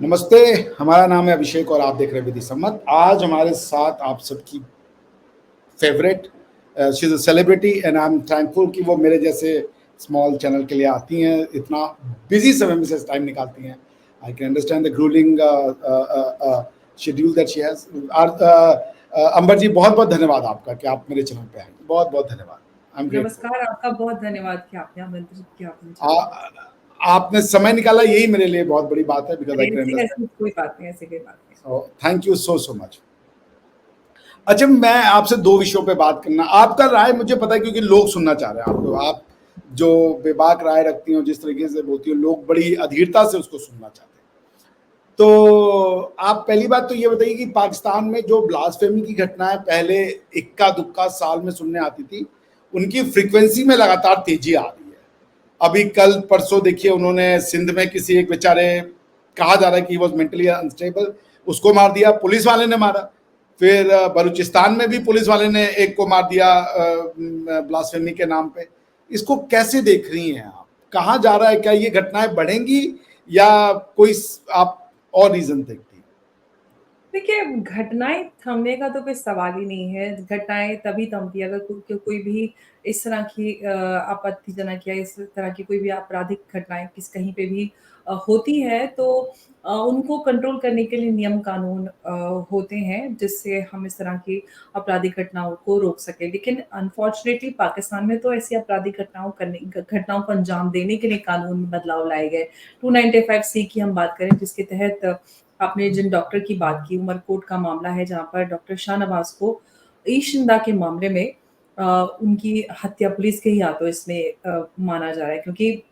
नमस्ते, हमारा नाम है अभिषेक और आप देख रहे हैं विधि सम्मत। आज हमारे साथ आप सबकी favourite she is a celebrity and I am thankful कि वो मेरे जैसे स्मॉल चैनल के लिए आती हैं, इतना बिज़ी समय में से टाइम निकालती हैं। I can understand the gruelling schedule that she has. Ambar ji, बहुत-बहुत धन्यवाद आपका कि आप मेरे चैनल पे आए। बहुत-बहुत धन्यवाद। I am grateful. नमस्कार, आपका बहुत धन्यवाद कि आपने आमंत्रित किया अपने चैनल पे। आ आपने समय निकाला, यही मेरे लिए बहुत बड़ी बात है बिकॉज़ अरे! आई कैन ऐसी अंडरस्टैंड। ऐसी कोई बात नहीं, ऐसी कोई बात नहीं। So thank you so much. अच्छा, मैं आपसे 2 विषयों पे बात करना, आपका राय मुझे पता है क्योंकि लोग सुनना चाह रहे हैं आपको। आप जो बेबाक राय रखती हो, जिस तरीके से बोलती हो, लोग बड़ी अधीरता से उसको सुनना चाहते हैं। तो आप पहली बात तो ये बताइए कि पाकिस्तान में जो ब्लास्फेमी की घटनाएँ पहले इक्का-दुक्का साल में सुनने आती थी, उनकी फ्रीक्वेंसी में लगातार तेज़ी आ रही है। अभी कल परसों देखिए उन्होंने सिंध में किसी एक बेचारे, कहा जा रहा है कि ही वॉज़ मेंटली अनस्टेबल, उसको मार दिया, पुलिस वाले ने मारा। फिर बलूचिस्तान में भी पुलिस वाले ने एक को मार दिया ब्लास्फेमी के नाम पे। इसको कैसे देख रही हैं आप? कहाँ जा रहा है? क्या ये घटनाएँ बढ़ेंगी या कोई आप और रीज़न देखती हैं? देखिए, घटनाएँ थमने का तो कोई सवाल ही नहीं है। घटनाएँ तभी थमती है अगर कोई भी इस तरह की आपत्तिजनक या इस तरह की कोई भी आपराधिक घटनाएँ कहीं पे भी होती है तो उनको कंट्रोल करने के लिए नियम कानून होते हैं, जिससे हम इस तरह की आपराधिक घटनाओं को रोक सकें। लेकिन अनफॉर्चुनेटली पाकिस्तान में तो ऐसी आपराधिक घटनाओं को अंजाम देने के लिए कानून में बदलाव लाए गए। 295 सी की हम बात करें जिसके तहत आपने जिन डॉक्टर की बात की, उमरकोट का मामला है जहाँ पर डॉक्टर शाहनवाज़ को ईशनिंदा के मामले में उनकी हत्या पुलिस के ही हाथों इसमें माना जा रहा है क्योंकि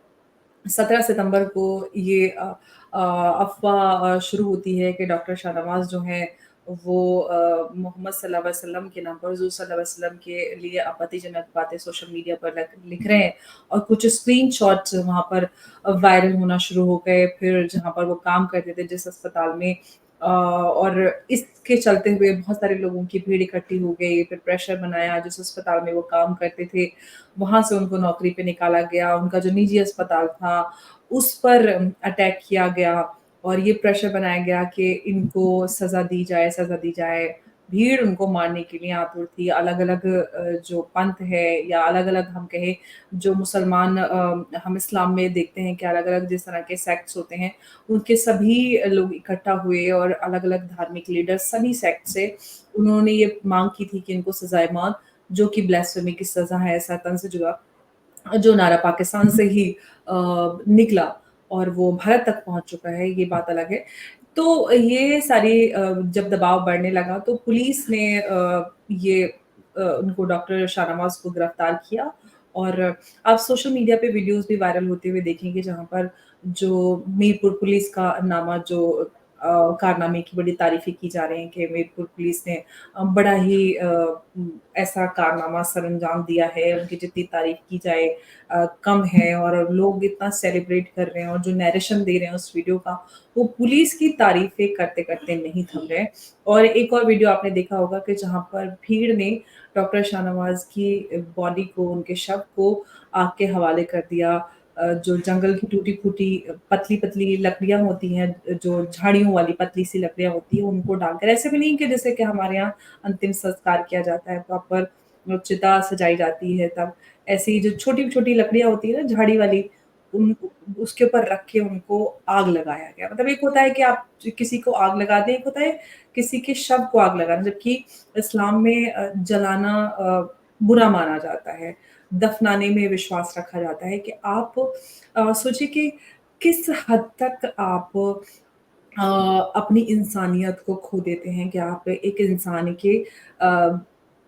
17 सितंबर को ये अफ़वाह शुरू होती है कि डॉक्टर शाहनवाज़ जो हैं वो मोहम्मद सल्लल्लाहु अलैहि वसल्लम के नाम पर हुज़ूर सल्लल्लाहु अलैहि वसल्लम के लिए आपत्तिजनक बातें सोशल मीडिया पर लिख रहे हैं और कुछ स्क्रीनशॉट्स वहाँ पर वायरल होना शुरू हो गए। फिर जहाँ पर वो काम करते थे जिस अस्पताल में और इसके चलते हुए बहुत सारे लोगों की भीड़ इकट्ठी हो गई, फिर प्रेशर बनाया जिस अस्पताल में वो काम करते थे, वहाँ से उनको नौकरी पे निकाला गया। उनका जो निजी अस्पताल था, उस पर अटैक किया गया और ये प्रेशर बनाया गया कि इनको सज़ा दी जाए, सज़ा दी जाए। भीड़ उनको मारने के लिए आतुर थी। अलग-अलग जो पंथ है या अलग-अलग हम कहें जो मुसलमान हम इस्लाम में देखते हैं कि अलग-अलग जिस तरह के सेक्ट्स होते हैं, उनके सभी लोग इकट्ठा हुए और अलग-अलग धार्मिक लीडर्स सभी सेक्ट से उन्होंने ये माँग की थी कि इनको सज़ाए मौत, जो कि ब्लास्फेमी की सज़ा है, शैतान से जुड़ा जो नारा पाकिस्तान से ही निकला और वो भारत तक पहुँच चुका है, ये बात अलग है। तो ये सारी जब दबाव बढ़ने लगा तो पुलिस ने ये उनको डॉक्टर शाहनवाज़ को गिरफ्तार किया और आप सोशल मीडिया पे वीडियोज़ भी वायरल होते हुए देखेंगे जहाँ पर जो मीरपुर पुलिस का नामा जो कारनामे की बड़ी तारीफ़ें की जा रही हैं कि मीरपुर पुलिस ने बड़ा ही ऐसा कारनामा सरअंजाम दिया है, उनकी जितनी तारीफ़ की जाए कम है और लोग इतना सेलिब्रेट कर रहे हैं और जो नैरेशन दे रहे हैं उस वीडियो का, वो पुलिस की तारीफ़ें करते-करते नहीं थम रहे। और एक और वीडियो आपने देखा होगा कि जहाँ पर भीड़ ने डॉक्टर शाहनवाज़ की बॉडी को, उनके शव को आग के हवाले कर दिया। जो जंगल की टूटी-फूटी पतली-पतली लकड़ियाँ होती हैं, जो झाड़ियों वाली पतली-सी लकड़ियाँ होती हैं, उनको डालकर ऐसे भी नहीं कि जैसे कि हमारे यहाँ अंतिम संस्कार किया जाता है, प्रॉपर चिता सजाई जाती है तब, ऐसे ही जो छोटी-छोटी लकड़ियाँ होती है ना झाड़ी वाली, उन उसके ऊपर रख के उनको आग लगाया गया। मतलब एक होता है कि आप किसी को आग लगा दें, एक होता है किसी के शव को आग लगाना, जबकि इस्लाम में जलाना बुरा माना जाता है। दफ़नाने में विश्वास रखा जाता है कि आप सोचिए कि किस हद तक आप अ, अपनी इंसानियत को खो देते हैं कि आप एक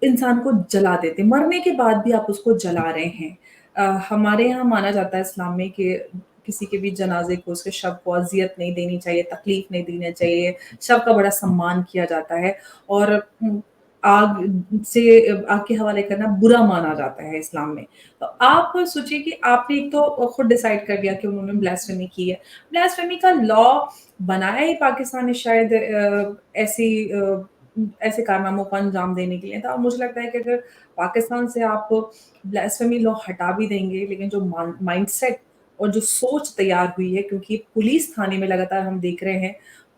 इंसान को जला देते हैं। मरने के बाद भी आप उसको जला रहे हैं। हमारे यहाँ माना जाता है इस्लाम में कि किसी के भी जनाज़े को, उसके शव को अज़ियत नहीं देनी चाहिए, तकलीफ़ नहीं देनी चाहिए, शव का बड़ा सम्मान किया जाता है और आग के हवाले करना बुरा माना जाता है इस्लाम में। तो आप सोचिए कि आपने एक तो खुद डिसाइड कर लिया कि उन्होंने ब्लास्फेमी की है। ब्लास्फेमी का लॉ बनाया ही पाकिस्तान ने शायद ऐसे कारनामों को अंजाम देने के लिए था और मुझे लगता है कि अगर पाकिस्तान से आप ब्लास्फेमी लॉ हटा भी देंगे, लेकिन जो माइंडसेट और जो सोच तैयार हुई है, क्योंकि पुलिस थाने में लगातार हम देख रहे हैं,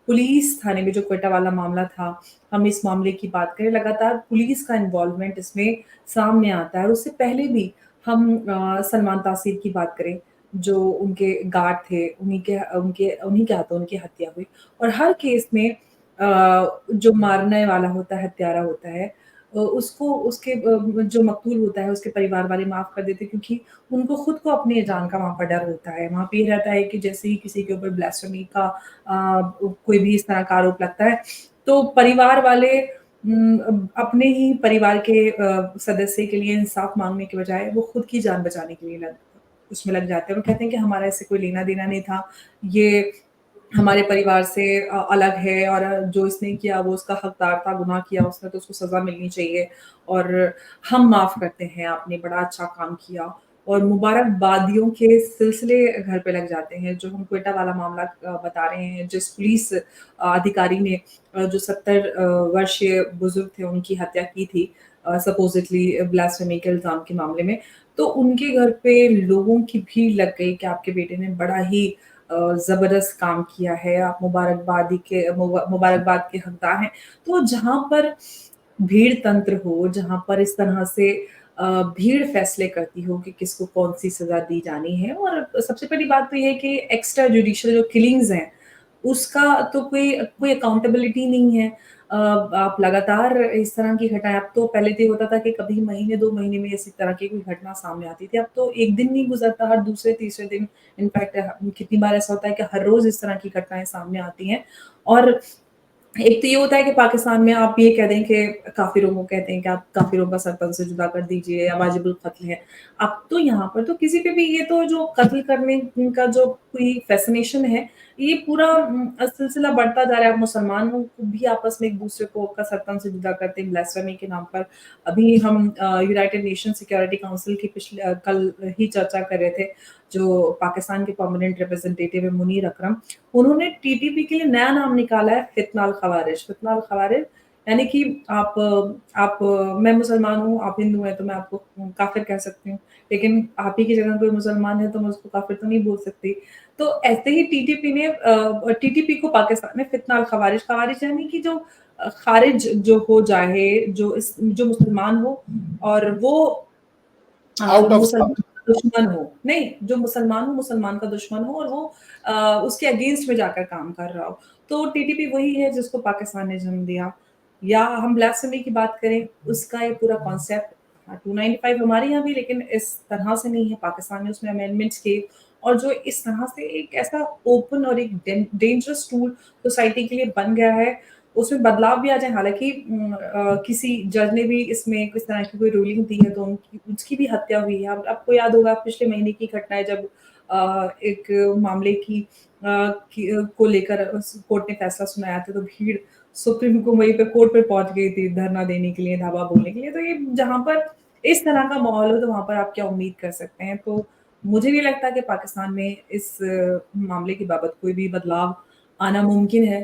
पुलिस थाने में जो क्वेटा वाला मामला था, हम इस मामले की बात करें, लगातार पुलिस का इन्वॉल्वमेंट इसमें सामने आता है और उससे पहले भी हम सलमान तासीर की बात करें, जो उनके गार्ड थे, उन्हीं के हाथों उनकी हत्या हुई और हर केस में जो मारने वाला होता है, हत्यारा होता है उसको उसके जो मकतूल होता है, उसके परिवार वाले माफ़ कर देते हैं क्योंकि उनको खुद को अपनी जान का वहाँ पर डर होता है। वहाँ पे ये रहता है कि जैसे ही किसी के ऊपर ब्लास्फेमी का कोई भी इस तरह का आरोप लगता है, तो परिवार वाले अपने ही परिवार के सदस्य के लिए इंसाफ माँगने के बजाय वो खुद की जान बचाने के लिए उसमें लग जाते हैं। वो कहते हैं कि हमारा इससे कोई लेना-देना नहीं था। ये हमारे परिवार से अलग है और जो इसने किया वो उसका हकदार था, गुनाह किया उसने तो उसको सज़ा मिलनी चाहिए और हम माफ़ करते हैं, आपने बड़ा अच्छा काम किया और मुबारकबादियों के सिलसिले घर पे लग जाते हैं। जो हम क्वेटा वाला मामला बता रहे हैं, जिस पुलिस अधिकारी ने जो 70 वर्षीय बुज़ुर्ग थे, उनकी हत्या की थी सपोज़िटली ब्लास्फेमी के इल्ज़ाम के मामले में, तो उनके घर पे लोगों की भीड़ लग गई कि आपके बेटे ने बड़ा ही ज़बरदस्त काम किया है, आप मुबारकबाद के हकदार हैं। तो जहाँ पर भीड़ तंत्र हो, जहाँ पर इस तरह से भीड़ फैसले करती हो कि किसको कौन-सी सज़ा दी जानी है और सबसे पहली बात तो ये है कि एक्स्ट्रा जुडिशियल जो किलिंग्स हैं, उसका तो कोई अकाउंटेबिलिटी नहीं है। आप लगातार इस तरह की घटनाएँ अब तो पहले तो ये होता था कि कभी महीने 2 महीने में इसी तरह की कोई घटना सामने आती थी। अब तो 1 दिन नहीं गुज़रता, हर दूसरे-तीसरे दिन इनफैक्ट कितनी बार ऐसा होता है कि हर रोज़ इस तरह की घटनाएँ सामने आती हैं और एक तो ये होता है कि पाकिस्तान में आप ये कह दें कि काफ़िरों को कहते हैं कि आप काफ़िरों का सरपंच से जुदा कर दीजिए या वाजिबुल कत्ल है। अब तो यहाँ पर तो किसी पे भी ये तो जो कत्ल करने का जो कोई फ़ैसिनेशन है, ये पूरा सिलसिला बढ़ता जा रहा है। अब मुसलमानों को भी आपस में एक-दूसरे को का सरपंच से जुदा करते हैं ब्lasphemy के नाम पर। अभी हम यूनाइटेड नेशन सिक्योरिटी काउंसिल की कल ही चर्चा कर रहे थे, जो पाकिस्तान के परमानेंट रिप्रेजेंटेटिव है मुनीर अकरम, उन्होंने टीटीपी के लिए नया नाम निकाला है फित्ना अल खवारिज। फित्ना अल खवारिज यानी कि आप मैं मुसलमान हूँ, आप हिंदू हैं तो मैं आपको काफ़िर कह सकती हूँ, लेकिन आप ही की जगह कोई मुसलमान है तो मैं उसको काफ़िर तो नहीं बोल सकती। तो ऐसे ही टीटीपी को पाकिस्तान में फित्ना अल खवारिज खवारिज यानी कि जो खारिज जो हो जाए, जो मुसलमान हो और वो आउट ऑफ मुसलमान का दुश्मन हो नहीं, जो मुसलमान हो, मुसलमान का दुश्मन हो और वो उसके अगेंस्ट में जाकर काम कर रहा हो। तो टीटीपी वही है जिसको पाकिस्तान ने जन्म दिया। या हम ब्लास्फेमी की बात करें, उसका ये पूरा कॉन्सेप्ट 295 हमारे यहाँ भी लेकिन इस तरह से नहीं है, पाकिस्तान ने उसमें अमेंडमेंट्स किए और जो इस तरह से एक ऐसा ओपन और एक डेंजरस टूल सोसाइटी के लिए बन गया है, उसमें बदलाव भी आ जाए। हालाँकि किसी जज ने भी इसमें किस तरह की कोई रूलिंग दी है तो उसकी भी हत्या हुई है। अब आपको याद होगा पिछले महीने की घटना है जब एक मामले को लेकर कोर्ट ने फैसला सुनाया था तो भीड़ सुप्रीम को वहीं पे कोर्ट पे पहुँच गई थी धरना देने के लिए, धावा बोलने के लिए। तो ये जहाँ पर इस तरह का माहौल हो तो वहाँ पर आप क्या उम्मीद कर सकते हैं? तो मुझे नहीं लगता कि पाकिस्तान में इस मामले की बाबत कोई भी बदलाव आना मुमकिन है।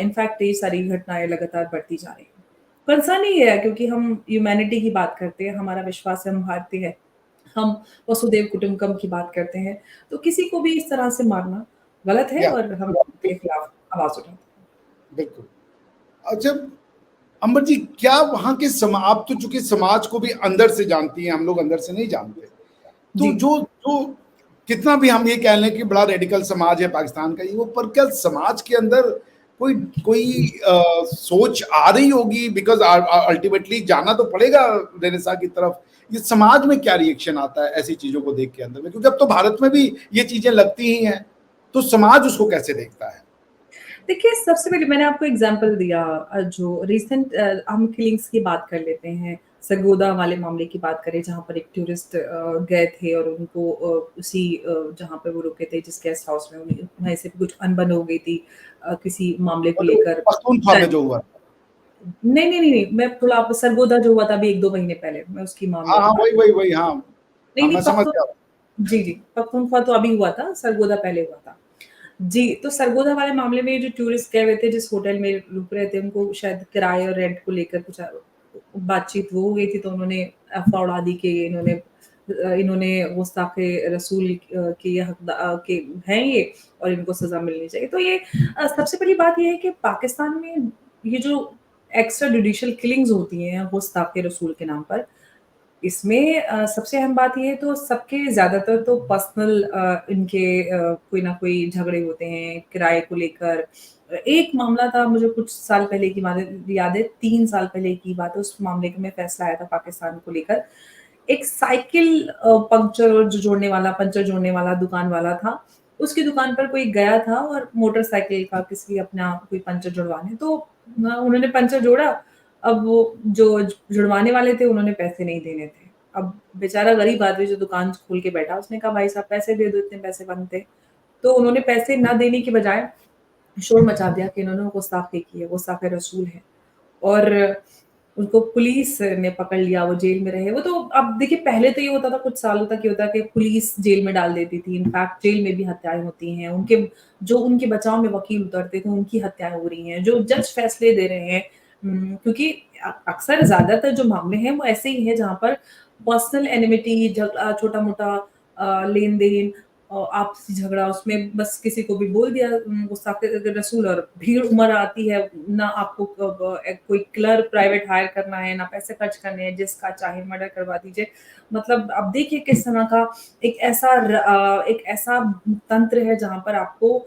इनफैक्ट ये सारी घटनाएँ लगातार बढ़ती जा रही हैं। कंसर्न ही है क्योंकि हम ह्यूमैनिटी की बात करते हैं, हमारा विश्वास है हम भारतीय हैं। हम वसुधैव कुटुंबकम की बात करते हैं, तो किसी को भी इस तरह से मारना गलत है या और हम इसके बिल्कुल खिलाफ आवाज़ उठाते हैं। बिल्कुल। अच्छा, अंबर जी, क्या वहाँ के आप तो चूँकि समाज को भी अंदर से जानती हैं, हम लोग अंदर से नहीं जानते। तो जी। जो कितना भी हम ये कह लें कि बड़ा रेडिकल समाज है पाकिस्तान का ये वो, पर क्या समाज के अंदर कोई कोई सोच आ रही होगी? बिकॉज़ अल्टीमेटली जाना तो पड़ेगा रेनेसां की तरफ। ये समाज में क्या रिएक्शन आता है ऐसी चीज़ों को देख के अंदर में? क्योंकि अब तो भारत में भी ये चीज़ें लगती ही हैं, तो समाज उसको कैसे देखता है? देखिए, सबसे पहले मैंने आपको एग्ज़ाम्पल दिया जो रिसेंट हम किलिंग्स की बात कर लेते हैं, सरगोदा वाले मामले की बात करें जहाँ पर एक टूरिस्ट गए थे और उनको जहाँ पे वो रुके थे जिस गेस्ट हाउस में उन्हें वहीं से कुछ अनबन हो गई थी किसी मामले को और जो लेकर। पख्तूनख्वा में जो हुआ था। नहीं, मैं थोड़ा आप सरगोदा जो हुआ था अभी 1-2 महीने पहले, मैं उसकी हाँ, मामले की हाँ, बात वही, कर वही, वही, हाँ। हाँ, नहीं, मैं समझ गया। जी, पख्तूनख्वा तो अभी हुआ था, सरगोदा पहले हुआ था। जी, तो सरगोदा वाले मामले में जो टूरिस्ट गए हुए थे, जिस होटल में रुक रहे थे, उनको शायद किराए और रेंट को लेकर कुछ बातचीत वो हो गई थी, तो उन्होंने अफ़वाह उड़ा दी कि इन्होंने इन्होंने गुस्ताखे-रसूल के के हैं ये और इनको सज़ा मिलनी चाहिए। तो ये सबसे बड़ी बात ये है कि पाकिस्तान में ये जो एक्स्ट्रा जुडिशियल किलिंग्स होती हैं गुस्ताखे-रसूल के नाम पर, इसमें सबसे अहम बात ये है तो सबके ज़्यादातर तो पर्सनल इनके कोई ना कोई झगड़े होते हैं किराए को लेकर। एक मामला था मुझे कुछ साल पहले की बात याद है 3 साल पहले की बात है, उस मामले में फैसला आया था पाकिस्तान को लेकर। एक साइकिल पंचर जोड़ने वाला दुकान वाला था। उसकी दुकान पर कोई गया था और मोटरसाइकिल का किसी अपना कोई पंचर जुड़वाने तो उन्होंने पंचर जोड़ा। अब वो जो जुड़वाने वाले थे उन्होंने पैसे नहीं देने थे। अब बेचारा गरीब आदमी जो दुकान खोल के बैठा उसने कहा भाई साहब पैसे दे दो इतने पैसे बनते हैं। तो उन्होंने पैसे ना देने की बजाय शोर मचा दिया कि इन्होंने गुस्ताखी की है, गुस्ताखे-रसूल है और उनको पुलिस ने पकड़ लिया, वो जेल में रहे। वो तो अब देखिए पहले तो ये होता था कुछ सालों तक ये होता है कि पुलिस जेल में डाल देती थी। इनफैक्ट जेल में भी हत्याएँ होती हैं। उनके बचाव में वकील उतरते थे, उनकी हत्याएँ हो रही हैं। जो जज फैसले दे रहे हैं क्योंकि अक्सर ज़्यादातर जो मामले हैं वो ऐसे ही हैं जहाँ पर पर्सनल एनिमिटी झगड़ा छोटा-मोटा लेन-देन आपसी झगड़ा उसमें बस किसी को भी बोल दिया गुस्ताखे रसूल और भीड़ उमड़ आती है। ना आपको कोई किलर प्राइवेट हायर करना है, ना पैसे खर्च करने हैं, जिसका चाहे मर्डर करवा दीजिए। मतलब अब देखिए किस तरह का एक ऐसा तंत्र है जहाँ पर आपको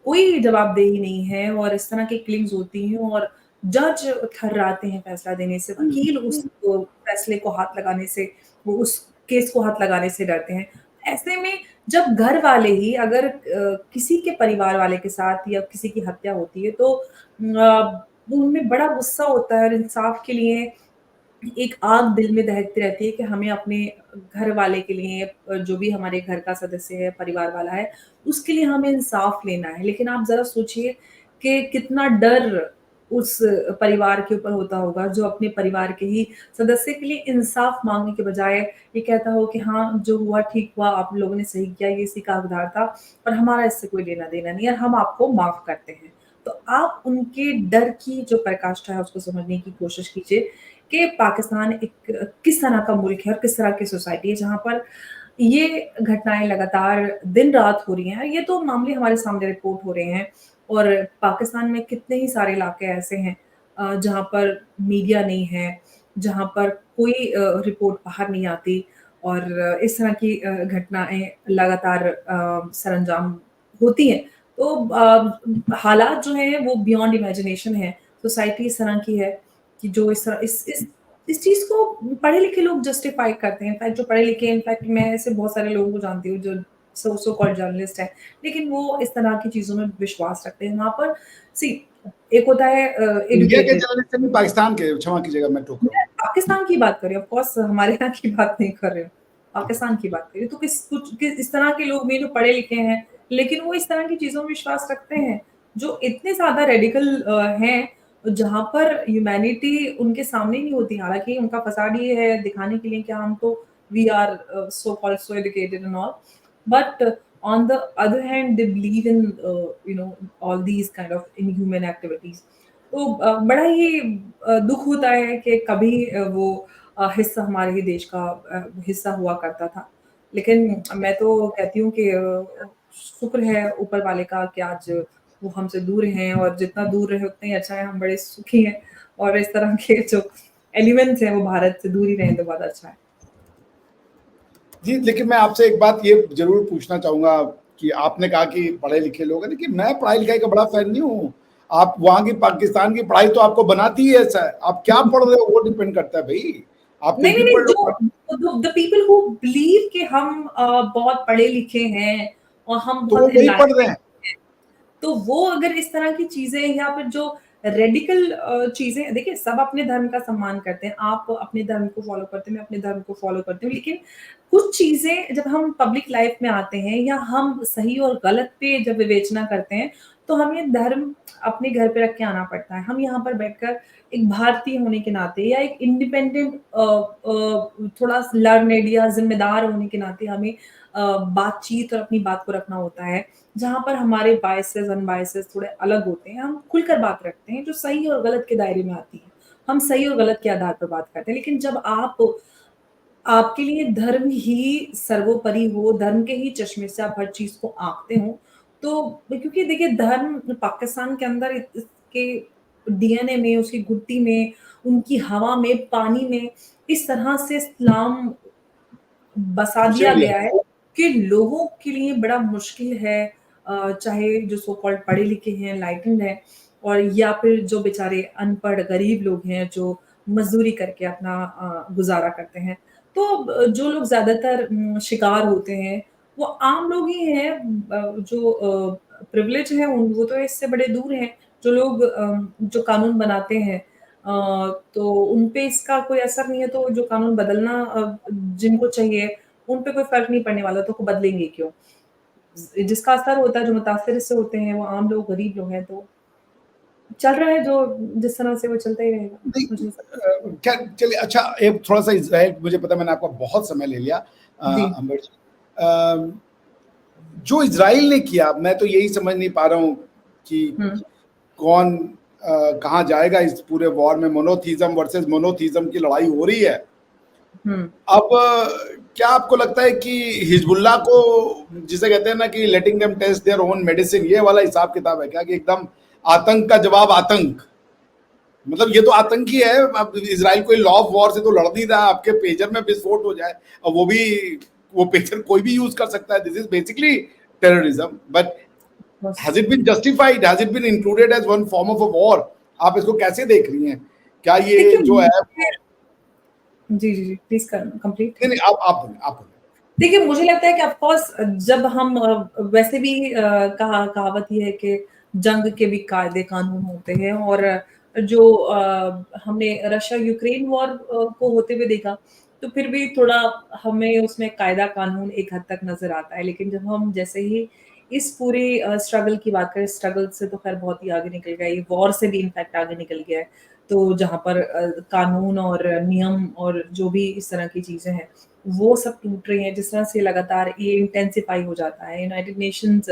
कोई जवाबदेही नहीं है और इस तरह की किलिंग्स होती हैं और जज थर्राते हैं फैसला देने से, हुँ, वकील उस हुँ। फैसले को हाथ लगाने से वो उस केस को हाथ लगाने से डरते हैं। ऐसे में जब घर वाले ही अगर किसी के परिवार वाले के साथ या किसी की हत्या होती है तो उनमें बड़ा गुस्सा होता है और इंसाफ के लिए एक आग दिल में दहकती रहती है कि हमें अपने घर वाले के लिए जो भी हमारे घर का सदस्य है, परिवार वाला है, उसके लिए हमें इंसाफ लेना है। लेकिन आप ज़रा सोचिए कि कितना डर उस परिवार के ऊपर होता होगा जो अपने परिवार के ही सदस्य के लिए इंसाफ माँगने के बजाय ये कहता हो कि हाँ, जो हुआ ठीक हुआ, आप लोगों ने सही किया, ये इसी का हकदार था और हमारा इससे कोई लेना-देना नहीं है, हम आपको माफ़ करते हैं। तो आप उनके डर की जो पराकाष्ठा है उसको समझने की कोशिश कीजिए कि पाकिस्तान एक किस तरह का मुल्क है और किस तरह की सोसाइटी है जहाँ पर ये घटनाएँ लगातार दिन-रात हो रही हैं। ये तो मामले हमारे सामने रिपोर्ट हो रहे हैं और पाकिस्तान में कितने ही सारे इलाके ऐसे हैं जहाँ पर मीडिया नहीं है, जहाँ पर कोई रिपोर्ट बाहर नहीं आती और इस तरह की घटनाएँ लगातार सरअंजाम होती हैं। तो हालात जो हैं वो बियॉन्ड इमेजिनेशन है। सोसाइटी इस तरह की है कि जो इस तरह इस चीज़ को पढ़े-लिखे लोग जस्टिफ़ाई करते हैं। इनफैक्ट जो पढ़े-लिखे इनफैक्ट मैं ऐसे बहुत सारे लोगों को जानती हूँ जो सो कॉल्ड जर्नलिस्ट हैं, लेकिन वो इस तरह की चीज़ों में विश्वास रखते हैं। वहाँ पर सी एक होता है इंडिया के एजुकेटेड जर्नलिस्ट हैं, पाकिस्तान के? क्षमा कीजिएगा मैं टोक रहा हूँ। मैं पाकिस्तान की बात कर रही हूँ, ऑफ़ कोर्स हमारे यहाँ की बात नहीं कर रही हूँ, पाकिस्तान की बात कर रही हूँ। तो इस तरह के लोग भी जो पढ़े-लिखे हैं, लेकिन वो इस तरह की चीज़ों में विश्वास रखते हैं, जो इतने ज़्यादा रेडिकल हैं, जहाँ पर ह्यूमैनिटी उनके सामने नहीं होती। हालाँकि उनका फ़साड ये है दिखाने के लिए कि हम तो we are so called so educated and all, but on the other hand they believe in all these kind of inhuman activities. तो बड़ा ही दुःख होता है कि कभी वो हिस्सा हमारे ही देश का हिस्सा हुआ करता था। लेकिन मैं तो कहती हूँ कि शुक्र है ऊपर वाले का कि आज वो हमसे दूर हैं और जितना दूर रहे उतना ही अच्छा है, हम बड़े सुखी हैं और इस तरह के जो एलिमेंट्स हैं वो भारत से दूर ही रहें तो बहुत अच्छा है। जी, लेकिन मैं आपसे एक बात ये ज़रूर पूछना चाहूँगा कि आपने कहा कि पढ़े-लिखे लोग हैं, लेकिन मैं पढ़ाई-लिखाई का बड़ा फ़ैन नहीं हूँ। आप वहाँ की पाकिस्तान की पढ़ाई तो आपको बनाती ही ऐसा है। आप क्या पढ़ रहे हो वो डिपेंड करता है भई। आप कुछ नहीं, भी नहीं, नहीं, पढ़ लो जो द पीपल हू बिलीव कि हम बहुत पढ़े-लिखे हैं और हम तो वो बहुत वही पढ़ रहे एनलाइटेंड हैं। हैं। तो वो अगर इस तरह की चीज़ें या फिर जो रेडिकल चीज़ें देखिए सब अपने धर्म का सम्मान करते हैं। आप अपने धर्म को फ़ॉलो करते हैं, मैं अपने धर्म को फ़ॉलो करती हूँ। लेकिन कुछ चीज़ें जब हम पब्लिक लाइफ़ में आते हैं या हम सही और गलत पे जब विवेचना करते हैं, तो हमें धर्म अपने घर पे रख के आना पड़ता है। हम यहाँ पर बैठकर एक भारतीय होने के नाते या एक इंडिपेंडेंट थोड़ा लर्नेड या ज़िम्मेदार होने के नाते हमें बातचीत और अपनी बात को रखना होता है। जहाँ पर हमारे बायसेस, अनबायसेस थोड़े अलग होते हैं, हम खुलकर बात रखते हैं, जो सही और गलत के दायरे में आती है। हम सही और गलत के आधार पर बात करते हैं, लेकिन जब आप आपके लिए धर्म ही सर्वोपरि हो, धर्म के ही चश्मे से आप हर चीज़ को आँकते हो, तो क्योंकि देखिए धर्म पाकिस्तान के अंदर इसके डीएनए में, उसकी घुट्टी में, उनकी हवा में, पानी में इस तरह से इस्लाम बसा दिया उछेर गया लिया। है कि लोगों के लिए बड़ा मुश्किल है चाहे जो सो कॉल्ड पढ़े-लिखे हैं, एनलाइटेंड हैं और या फिर जो बेचारे अनपढ़ गरीब लोग हैं, जो मज़दूरी करके अपना गुज़ारा करते हैं। तो जो लोग ज़्यादातर शिकार होते हैं, वो आम लोग ही हैं जो प्रिविलेज हैं उन वो तो इससे बड़े दूर हैं। जो लोग जो कानून बनाते हैं तो उन पे इसका कोई असर नहीं है, तो जो कानून बदलना जिनको चाहिए, उन पे कोई फ़र्क नहीं पड़ने वाला, तो वो बदलेंगे क्यों? जिसका असर होता है, जो मुतासिर इससे होते हैं, वो आम लोग, गरीब लोग हैं, तो चल रहा है जो जिस तरह से वो चलता ही रहेगा, नहीं मुझे ऐसा खैर चलिए अच्छा एक थोड़ा-सा इज़राइल मुझे पता है मैंने आपका बहुत समय ले लिया जी। अंबर जी। जो इज़राइल ने किया मैं तो यही समझ नहीं पा रहा हूँ कि हुँ, कौन कहाँ जाएगा इस पूरे वॉर में मोनोथीज़्म वर्सेस मोनोथीज़्म की लड़ाई हो रही है। हुँ। अब क्या आपको लगता है कि हिज़्बुल्लाह को जिसे कहते हैं ना कि letting them taste their own medicine ये वाला हिसाब-किताब है क्या कि एकदम आतंक का जवाब आतंक? मतलब ये तो आतंक ही है, अब इज़राइल कोई लॉ ऑफ वॉर से तो लड़ नहीं रहा, आपके पेजर में विस्फोट हो जाए और वो पेजर कोई भी यूज़ कर सकता है, this is basically terrorism but बस has it been justified? Has it been included as one form of a war? आप इसको कैसे देख रही हैं? क्या ये देखिए जो है मुझे वो जी, जी, जी, प्लीज़ कंप्लीट। नहीं, नहीं आप बोलिए। देखिए, मुझे लगता है कि ऑफ़ कोर्स जब हम वैसे भी कहावत ये है कि जंग के भी कायदे-कानून होते हैं और जो हमने रशिया-यूक्रेन वॉर को होते हुए देखा, तो फिर भी थोड़ा हमें उसमें कायदा-कानून एक हद तक नज़र आता है। लेकिन जब हम जैसे ही इस पूरे स्ट्रगल की बात करें, स्ट्रगल से तो ख़ैर बहुत ही आगे निकल गया, ये वॉर से भी इनफैक्ट आगे निकल गया है। तो जहाँ पर कानून और नियम और जो भी इस तरह की चीज़ें हैं, वो सब टूट रही हैं, जिस तरह से लगातार ये इंटेंसिफ़ाई हो जाता है। यूनाइटेड नेशंस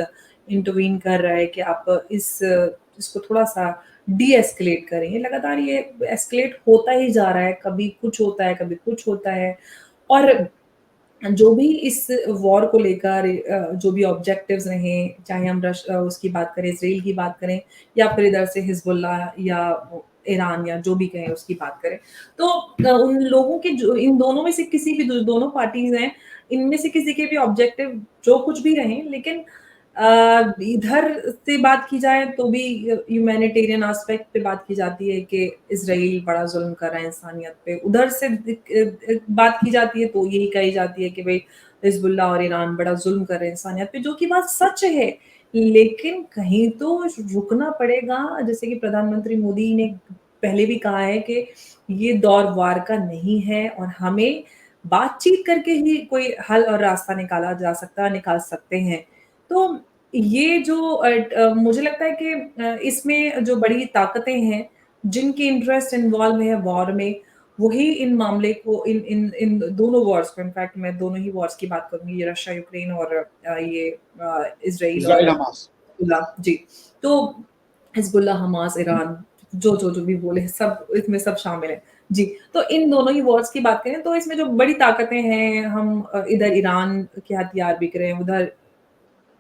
इंटरवीन कर रहा है कि आप इसको थोड़ा-सा डी-एस्केलेट करें। ये लगातार ये एस्केलेट होता ही जा रहा है, कभी कुछ होता है, कभी कुछ होता है और जो भी इस वॉर को लेकर जो भी ऑब्जेक्टिव्स रहे, चाहे हम उसकी बात करें, इज़राइल की बात करें या फिर इधर से हिज़्बुल्लाह या वो ईरान या जो भी कहें उसकी बात करें। तो उन लोगों के जो इन दोनों में से किसी भी दो दोनों पार्टीज़ हैं, इनमें से किसी के भी ऑब्जेक्टिव जो कुछ भी रहें लेकिन इधर से बात की जाए तो भी ह्यूमैनिटेरियन एस्पेक्ट पे बात की जाती है कि इज़राइल बड़ा ज़ुल्म कर रहा है इंसानियत पे। उधर से बात की जाती है तो यही कही जाती है कि भई हिज़्बुल्लाह और ईरान बड़ा ज़ुल्म कर रहे हैं इंसानियत पे, जो कि बात सच है। लेकिन कहीं तो रुकना पड़ेगा, जैसे कि प्रधानमंत्री मोदी ने पहले भी कहा है कि ये दौर वार का नहीं है और हमें बातचीत करके ही कोई हल और रास्ता निकाल सकते हैं। तो ये जो मुझे लगता है कि इसमें जो बड़ी ताकतें हैं, जिनकी इंटरेस्ट इन्वॉल्व है वॉर में, वही इन मामले को इन इन दोनों वॉर्स को इनफैक्ट मैं दोनों ही वॉर्स की बात करूँगी, ये रशिया यूक्रेन और ये इज़राइल और इज़राइल हमास। हिज़्बुल्लाह जी। तो हिज़्बुल्लाह, हमास, ईरान जो भी बोले सब इसमें सब शामिल हैं। जी, तो इन दोनों ही वॉर्स की बात करें तो इसमें जो बड़ी ताकतें हैं, हम इधर ईरान के हथियार बिक रहे हैं, उधर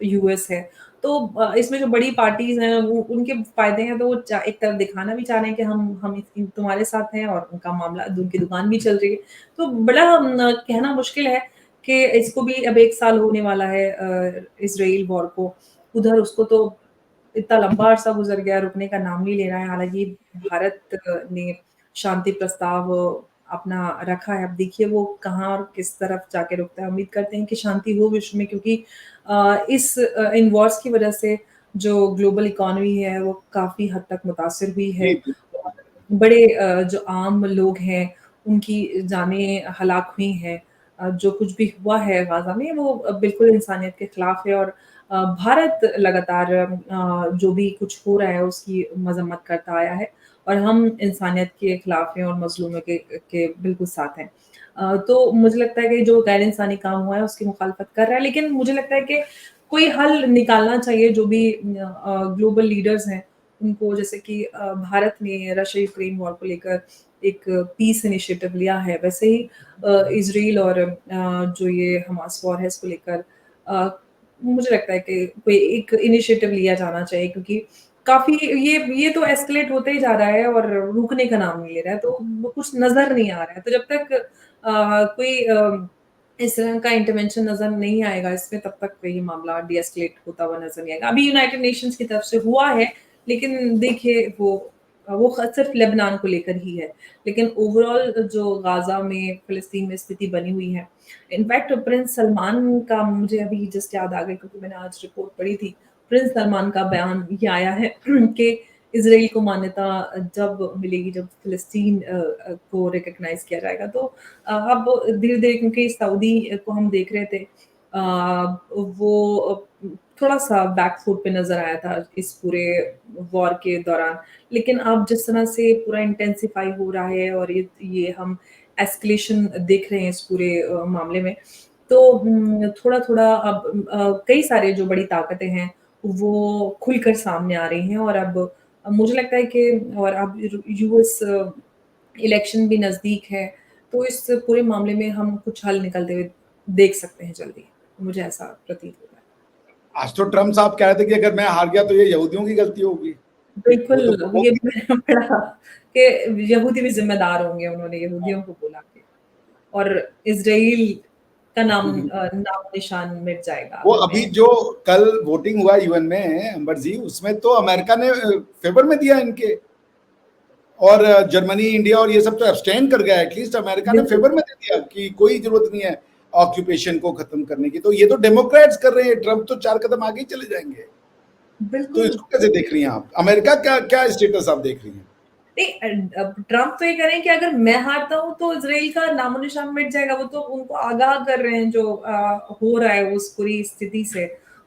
यूएस है। तो इसमें जो बड़ी पार्टीज़ हैं वो उनके फ़ायदे हैं तो वो एक तरफ दिखाना भी चाह रहे हैं कि हम तुम्हारे साथ हैं और उनका मामला उनकी दुकान भी चल रही है। तो बड़ा कहना मुश्किल है कि इसको भी अब 1 साल होने वाला है इज़राइल वॉर को। उधर उसको तो इतना लंबा अरसा गुज़र गया, रुकने का नाम नहीं ले रहा है। हालाँकि भारत ने शांति प्रस्ताव अपना रखा है। अब देखिए वो कहाँ और किस तरफ जाके रुकता है। उम्मीद करते हैं कि शांति हो विश्व में क्योंकि इन वॉर्स की वज़ह से जो ग्लोबल इकोनॉमी है वो काफ़ी हद तक मुतासिर हुई है। जी, जी। और बड़े जो आम लोग हैं उनकी जानें हलाक हुई हैं। जो कुछ भी हुआ है गाज़ा में वो बिल्कुल इंसानियत के खिलाफ है और भारत लगातार जो भी कुछ हो रहा है उसकी मज़म्मत करता आया है और हम इंसानियत के खिलाफ हैं और मज़लूमों के बिल्कुल साथ हैं। तो मुझे लगता है कि जो गैर इंसानी काम हुआ है उसकी मुखालफत कर रहा है, लेकिन मुझे लगता है कि कोई हल निकालना चाहिए जो भी ग्लोबल लीडर्स हैं, उनको जैसे कि भारत ने रशिया यूक्रेन वॉर को लेकर एक पीस इनिशिएटिव लिया है, वैसे ही इज़राइल और जो ये हमास वॉर है इसको लेकर अ, मुझे लगता है कि कोई एक इनिशिएटिव लिया जाना चाहिए, क्योंकि काफ़ी ये तो एस्केलेट होते ही जा रहा है और रुकने का नाम नहीं ले रहा है, तो वो कुछ नज़र नहीं आ रहा है। तो जब तक कोई इस तरह का इंटरवेंशन नज़र नहीं आएगा इसमें, तब तक ये मामला डी-एस्केलेट होता हुआ नज़र नहीं आएगा। अभी यूनाइटेड नेशंस की तरफ से हुआ है, लेकिन देखिए वो सिर्फ लेबनान को लेकर ही है। लेकिन ओवरऑल जो गाज़ा में, फ़िलिस्तीन में स्थिति बनी हुई है, इनफैक्ट प्रिंस सलमान का मुझे अभी जस्ट याद आ गई, क्योंकि मैंने आज रिपोर्ट पढ़ी थी। प्रिंस सलमान का बयान ये आया है कि इज़राइल को मान्यता जब मिलेगी, जब फ़िलिस्तीन को रिकॉग्नाइज़ किया जाएगा। तो अब धीरे-धीरे, क्योंकि सऊदी को हम देख रहे थे वो थोड़ा-सा बैक फुट पे नज़र आया था इस पूरे वॉर के दौरान। लेकिन अब जिस तरह से पूरा इंटेंसिफ़ाई हो रहा है और ये हम एस्केलेशन देख रहे हैं इस पूरे मामले में, तो थोड़ा-थोड़ा अब कई सारे जो बड़ी ताकतें हैं, वो खुलकर सामने आ रही हैं, और अब मुझे लगता है कि और अब यूएस इलेक्शन भी नज़दीक है, तो इस पूरे मामले में हम कुछ हल निकलते हुए देख सकते हैं जल्दी। मुझे ऐसा प्रतीत होता है। आज तो ट्रम्प साहब कह रहे थे कि अगर मैं हार गया तो ये यहूदियों की गलती होगी। बिल्कुल, वो तो ये बहुत मैंने पढ़ा कि यहूदी भी ज़िम्मेदार होंगे, उन्होंने यहूदियों को बोला कि, और इज़राइल का नामो-निशान मिट जाएगा वो अगर अभी मैं। जो कल वोटिंग हुआ यूएन में अंबर जी, उसमें तो अमेरिका ने फेवर में दिया इनके, और जर्मनी, इंडिया और ये सब तो एब्सटेन कर गया। एटलीस्ट अमेरिका ने बिल्कुल, फेवर में दे दिया कि कोई जरूरत नहीं है ऑक्यूपेशन को खत्म करने की। तो ये तो डेमोक्रेट्स कर रहे हैं, ट्रम्प तो 4 कदम आगे ही चले जाएंगे। तो बिल्कुल। इसको कैसे देख रही हैं आप? अमेरिका का क्या स्टेटस आप देख रही हैं? नहीं, अब ट्रम्प तो ये कह रहे हैं कि अगर मैं हारता हूँ तो इज़राइल का नामो-निशान मिट जाएगा, वो तो उनको आगाह कर रहे हैं जो हो रहा है उस पूरी स्थिति से।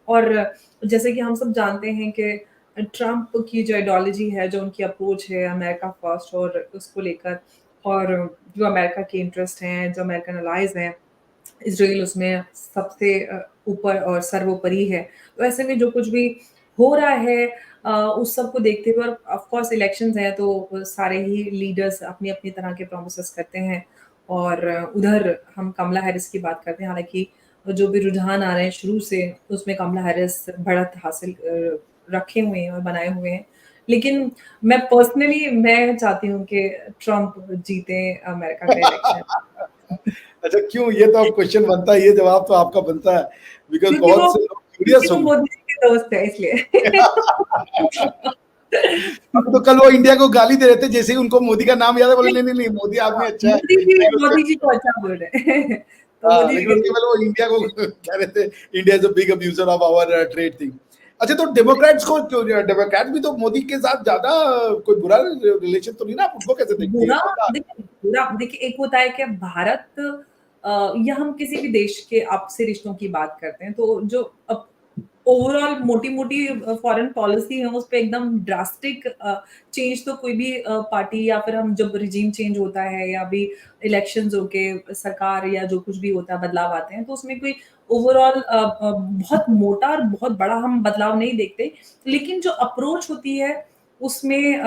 और जैसे कि हम सब जानते हैं कि ट्रम्प की जो आइडियोलॉजी है, जो उनकी अप्रोच है अमेरिका फर्स्ट और उसको लेकर, और जो अमेरिका के इंटरेस्ट हैं, जो अमेरिकन एलाइज़ हैं, इज़राइल उसमें सबसे ऊपर और सर्वोपरि है। तो ऐसे में जो कुछ भी हो रहा है उस सब को देखते हुए, और ऑफ कोर्स इलेक्शंस हैं, तो सारे ही लीडर्स अपनी-अपनी तरह के प्रोमिसेस करते हैं, और उधर हम कमला हैरिस की बात करते हैं। हालाँकि जो भी रुझान आ रहे हैं शुरू से, उसमें कमला हैरिस बढ़त हासिल रखे हुए हैं और बनाए हुए हैं। लेकिन मैं चाहती हूँ कि ट्रम्प जीते अमेरिका का इलेक्शन। अच्छा, क्यों? ये तो अब क्वेश्चन बनता है, ये जवाब तो आपका बनता है, बिकॉज़ क्योंकि वो बहुत से लोग क्यूरियस क्योंकि वो होंगे। मोदी जी के दोस्त है इसलिए। अभी तो कल वो इंडिया को गाली दे रहे थे, जैसे ही उनको मोदी का नाम याद है बोले नहीं, नहीं, नहीं, मोदी आदमी हाँ, अच्छा है। लेकिन उसके मोदी जी को अच्छा बोल रहे हैं। तो हाँ, मोदी जी लेकिन के उसके दोस्त। पहले वो इंडिया को कह रहे थे India is a big abuser of our trade thing. अच्छा, तो डेमोक्रेट्स को क्यों, डेमोक्रेट भी तो मोदी के साथ ज़्यादा कोई बुरा रिलेशन तो नहीं ना, आप उनको कैसे देखती हैं? बुरा देखिए, एक होता है कि भारत या हम किसी भी देश के आपसी रिश्तों की बात करते हैं, तो जो ओवरऑल मोटी-मोटी फॉरेन पॉलिसी है, उस पे एकदम ड्रास्टिक चेंज तो कोई भी पार्टी, या फिर हम जब रिजीम चेंज होता है, या अभी इलेक्शंस होके सरकार या जो कुछ भी होता है, बदलाव आते हैं, तो उसमें कोई ओवरऑल बहुत मोटा और बहुत बड़ा हम बदलाव नहीं देखते। लेकिन जो अप्रोच होती है, उसमें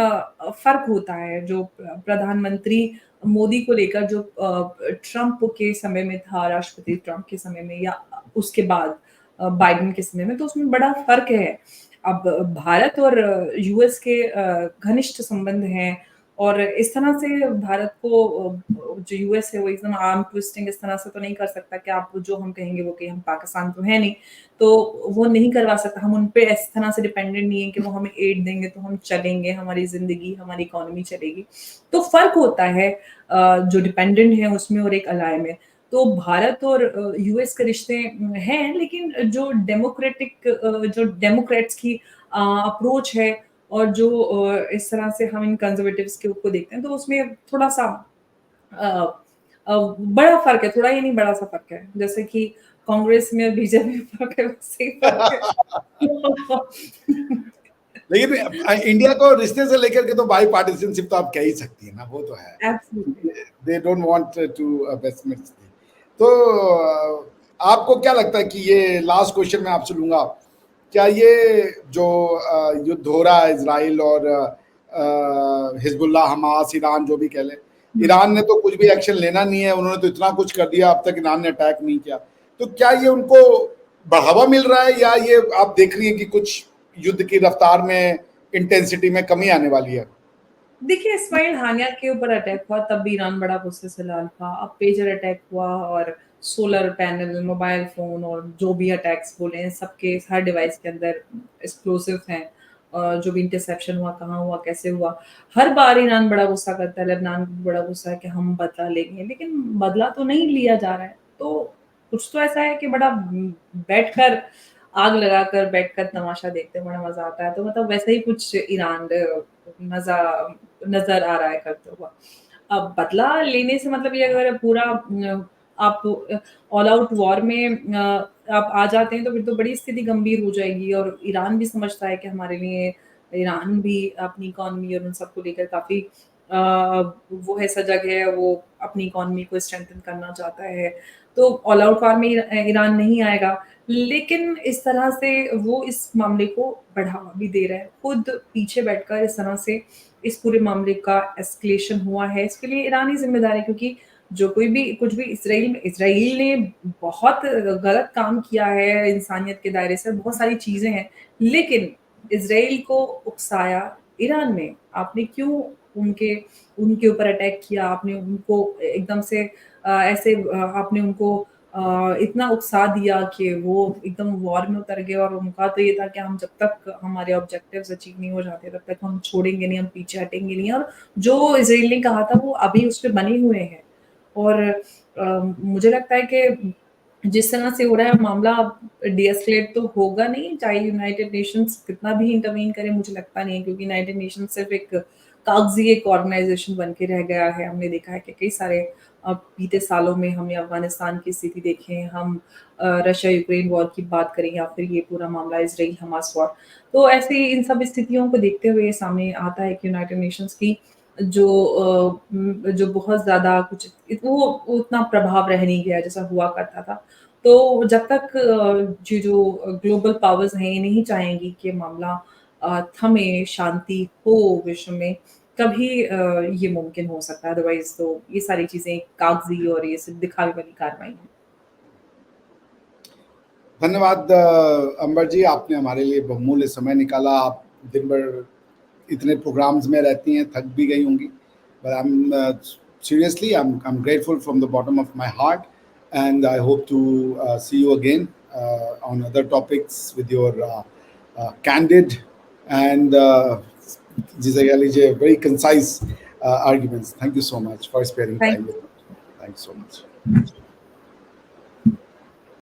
फ़र्क होता है। जो प्रधानमंत्री मोदी को लेकर जो ट्रम्प के समय में था, राष्ट्रपति ट्रम्प के समय में, या उसके बाद बाइडेन के समय में, तो उसमें बड़ा फ़र्क है। अब भारत और यूएस के घनिष्ठ संबंध हैं, और इस तरह से भारत को जो यूएस है वो एकदम आर्म ट्विस्टिंग इस तरह से तो नहीं कर सकता कि आप जो हम कहेंगे वो कहें, हम पाकिस्तान तो है नहीं, तो वो नहीं करवा सकता। हम उन पे इस तरह से डिपेंडेंट नहीं है कि वो हमें एड देंगे तो हम चलेंगे, हमारी ज़िंदगी, हमारी इकोनॉमी चलेगी। तो फ़र्क होता है जो डिपेंडेंट है उसमें और एक अलाय में। तो भारत और यूएस के रिश्ते हैं, लेकिन जो डेमोक्रेट्स की अप्रोच है, और जो इस तरह से हम इन कंज़र्वेटिव्स के को देखते हैं, तो उसमें थोड़ा-सा अ बड़ा फ़र्क है, थोड़ा ही नहीं बड़ा-सा फ़र्क है। जैसे कि कांग्रेस में बीजेपी में फ़र्क है, वैसे ही फ़र्क है। लेकिन इंडिया को रिश्ते से लेकर के तो बाई पार्टिशनशिप तो आप कह ही सकती हैं ना, वो तो है। Absolutely. They don't want to basement. तो आपको क्या लगता है कि ये लास्ट क्वेश्चन मैं आपसे लूंगा, क्या ये जो युद्ध हो रहा है इसराइल और हिजबुल्लाह, हमास, ईरान, जो भी कह लें, ईरान ने तो कुछ भी एक्शन लेना नहीं है, उन्होंने तो इतना कुछ कर दिया, अब तक ईरान ने अटैक नहीं किया। तो क्या ये उनको बढ़ावा मिल रहा है, या ये आप देख रही हैं कि कुछ युद्ध की रफ्तार में, इंटेंसिटी में कमी आने वाली है? देखिए, इस्माइल हानिया के ऊपर अटैक हुआ तब भी ईरान बड़ा गुस्से से लाल था। अब पेजर अटैक हुआ और सोलर पैनल, मोबाइल फ़ोन और जो भी अटैक्स बोले हैं, सबके हर डिवाइस के अंदर एक्सप्लोसिव हैं। जो भी इंटरसेप्शन हुआ, कहाँ हुआ, कैसे हुआ, हर बार ईरान बड़ा गुस्सा करता है, लेबनान भी बड़ा गुस्सा है कि हम बदला लेंगे, लेकिन बदला तो नहीं लिया जा रहा है। तो कुछ तो ऐसा है कि बड़ा बैठकर आग लगाकर बैठकर तमाशा देखते हैं, बड़ा मज़ा आता है। तो मतलब वैसा ही कुछ ईरान मज़ा नज़र आ रहा है करते हुआ। अब बदला लेने से मतलब ये अगर पूरा आप ऑल आउट वॉर में आप आ जाते हैं तो फिर तो बड़ी स्थिति गंभीर हो जाएगी और ईरान भी समझता है कि हमारे लिए ईरान भी अपनी इकॉनमी और उन सबको लेकर काफ़ी वो है सजग है, वो अपनी इकॉनमी को स्ट्रेंथन करना चाहता है। तो ऑल आउट वॉर में ईरान नहीं आएगा, लेकिन इस तरह से वो इस मामले को बढ़ावा भी दे रहा है। खुद पीछे बैठकर इस तरह से इस पूरे मामले का एस्केलेशन हुआ है, इसके लिए ईरान ही ज़िम्मेदार है क्योंकि जो कोई भी कुछ भी इज़राइल ने बहुत गलत काम किया है इंसानियत के दायरे से, बहुत सारी चीज़ें हैं, लेकिन इज़राइल को उकसाया ईरान ने। आपने क्यों उनके उनके ऊपर अटैक किया? आपने उनको एकदम से ऐसे आपने उनको इतना उकसा दिया कि वो एकदम वॉर में उतर गए और उनका तो ये था कि हम जब तक हमारे ऑब्जेक्टिव्स अचीव नहीं हो जाते तब तक हम छोड़ेंगे नहीं, हम पीछे हटेंगे नहीं और जो इज़राइल ने कहा था वो अभी उस पे बने हुए हैं। और मुझे लगता है कि जिस तरह से हो रहा है मामला डी-एस्केलेट तो होगा नहीं, चाहे यूनाइटेड नेशंस कितना भी इंटरवीन करे मुझे लगता नहीं है क्योंकि यूनाइटेड नेशंस सिर्फ़ एक कागज़ी एक ऑर्गनाइज़ेशन बन के रह गया है। हमने देखा है कि कई सारे बीते सालों में हमने अफ़गानिस्तान की स्थिति देखी है, हम रशिया-यूक्रेन वॉर की बात करें या फिर ये पूरा मामला इज़राइल-हमास वॉर। तो ऐसे इन सब स्थितियों को देखते हुए सामने आता है कि यूनाइटेड नेशंस की जो बहुत ज़्यादा कुछ वो उतना प्रभाव रह नहीं गया जैसा हुआ करता था। तो जब तक ये जो ग्लोबल पावर्स हैं, ये नहीं चाहेंगी कि मामला थमे, शांति हो विश्व में, तभी ये मुमकिन हो सकता है, अदरवाइज़ तो ये सारी चीज़ें कागज़ी और ये सिर्फ़ दिखावे वाली कार्रवाई हैं। धन्यवाद अंबर जी, आपने हमारे लिए बहुमूल्य समय निकाला। आप दिन भर इतने प्रोग्राम्स में रहती हैं, थक भी गई होंगी। But I am seriously, I'm grateful from the bottom of my heart, and I hope to see you again on other topics with your candid and जिसे कह लीजिए very concise arguments. Thank you so much for sparing thank time you. with us. Thanks so much.